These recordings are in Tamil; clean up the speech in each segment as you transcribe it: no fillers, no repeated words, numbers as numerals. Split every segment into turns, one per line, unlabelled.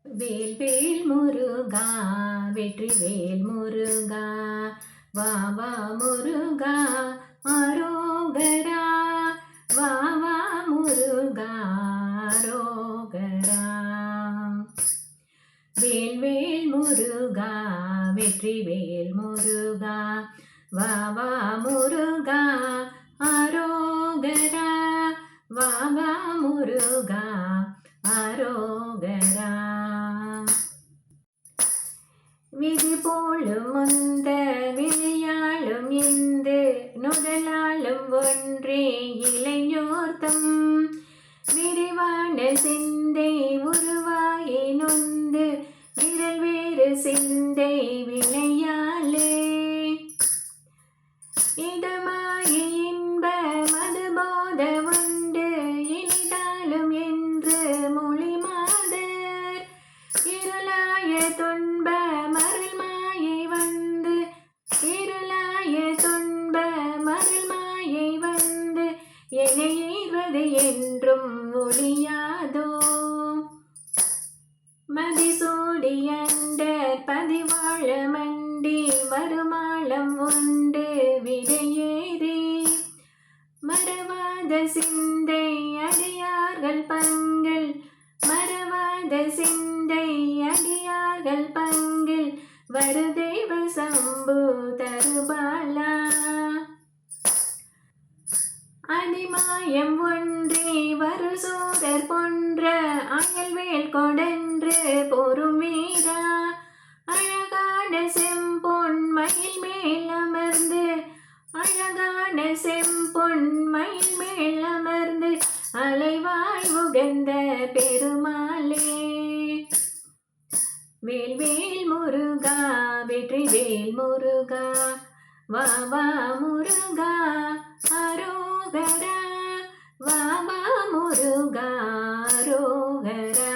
வேல் வேல் முருகா வெற்றி வேல் முருகா வா வா முருகா அரோகரா வா வா முருகா அரோகரா வேல் வேல் முருகா வெற்றி வேல் முருகா வா வா முருகா அரோகரா வா வா முருகா அரோகரா விதி போலும் முந்த விளையாளும் இந்த நுதலாளும் ஒன்றே இளைஞர்த்தம் விரிவான சிந்தை உருவாயே நொந்து விரல் வேறு சிந்தை விளையாலே இதமாய் இன்ப மதுபோத உண்டு இனிதாலும் என்று மொழி மாதர் இருளாய துன்ப மருள் மாயை வந்து இருளாய துன்ப மருள் மாயை வந்து எனைவது என்றும் ஒளியாதோ மதிசூடியண்டர் பதிவாழ மண்டி வருமாளம் உண்டு விடையேறி மறவாத சிந்தை அடியார்கள் பங்கில் மறவாத சிந்தை அடியார்கள் பங்கில் வருதேவ சம்பு தருபாலா அதிமாயம் ஒன்றே வருசோதர் போன்ற அயல்வேல் கொடன்று பொறுமீரா அழகான செம்பொன் மயில் மேல் அமர்ந்து அழகான செம்பொன் மயில் மேல் அமர்ந்து அலைவாய் உகந்த பெருமாளே வேல் வேல் முருகா வெற்றி வேல் முருகா வா வா முருகா அரோகரா வா வா முருகா அரோகரா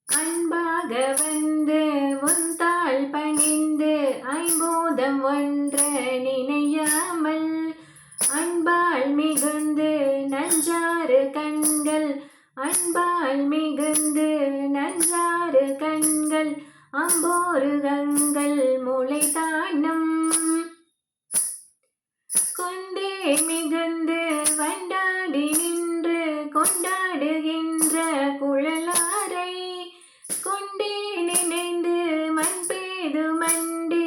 அன்பாக வந்து முந்தாள் பணிந்து ஐம்பூதம் ஒன்ற நினையாமல் அன்பால் மிகுந்து நஞ்சாறு கண்கள் அன்பால் மிகுந்து நஞ்சாறு கண்கள் அம்போருகங்கள் முளைதானம் கொண்டே மிகுந்து வண்டாடி நின்று கொண்டாடுகின்ற குழலாரை கொண்டே நினைந்து மண்பேது மண்டி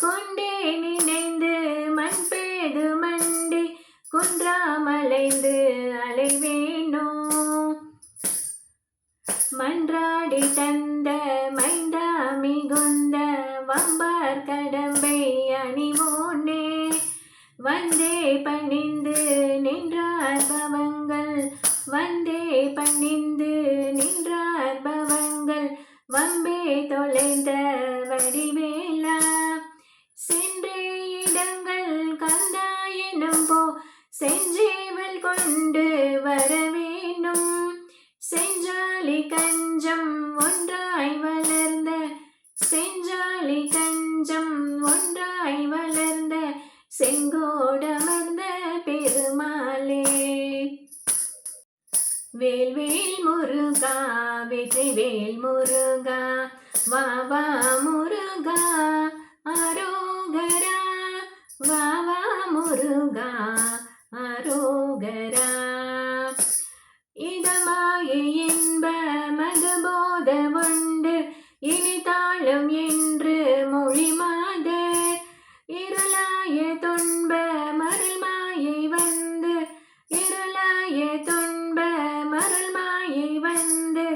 கொண்டே நினைந்து மண்பேது மண்டி குன்றாமலைந்து அலைவேனோ மன்றாடி தந்த மைந்தா மிகுந்த வம்பார் கடம்பை அணிவோனே வந்தே பணிந்து நின்றார் பவங்கள் வந்தே பணிந்து நின்றார் பவங்கள் வம்பே தொலைந்த வடிவேலா சென்றே இடங்கள் கந்தாயினும் போ செஞ்சேவல் கொண்டு வரவேணும் செஞ்சாலி கஞ்சம் ஒன்றாய் வளர்ந்த செஞ்சாலி கஞ்சம் ஒன்றாய் வளர்ந்த செங்கோடமர்ந்த பெருமாளே வேல் வேல் முருகா வெற்றி வேல் முருகா வா வா முருகா அரோகரா வா வா முருகா அரோகரா இதமாய இன்ப மதுபோத உண்டு இனிதாளும் என்று மொழி மாதர் இருளாய துன்ப மருள் மாயை வந்து இருளாய துன்ப மருள் மாயை வந்து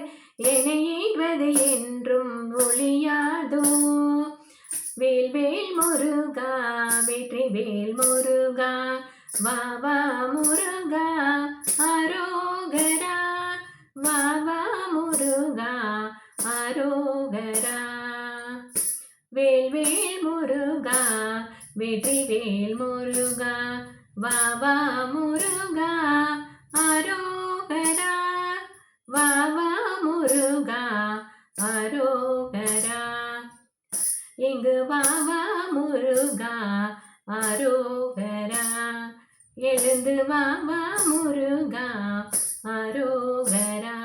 எனைவது என்றும் ஒளியாதோ வேல் வேல் முருகா வெற்றி வேல் முருகா வா வா முருகா அரோகரா வா வா முருகா அரோகரா வேல் வேல் முருகா வெற்றி வேல் முருகா வா வா முருகா அரோகரா வா வா முருகா அரோகரா இங்கு வா வா முருகா அரோகரா எழுந்து வா வா முருகா அரோகரா.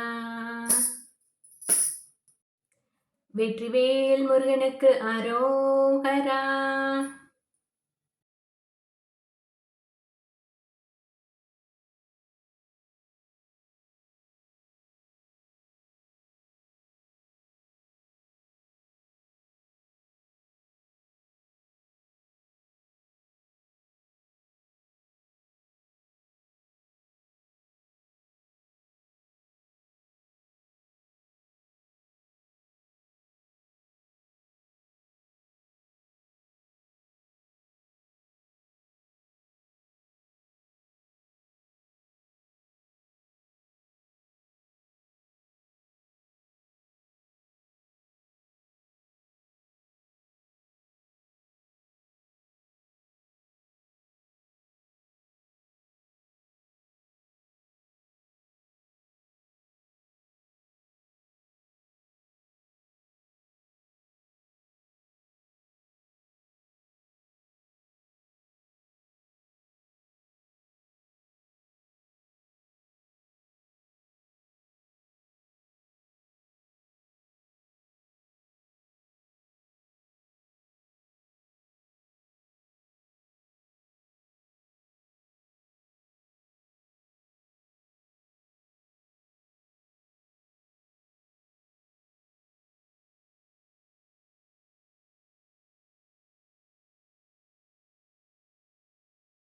வெற்றிவேல் முருகனுக்கு அரோகரா.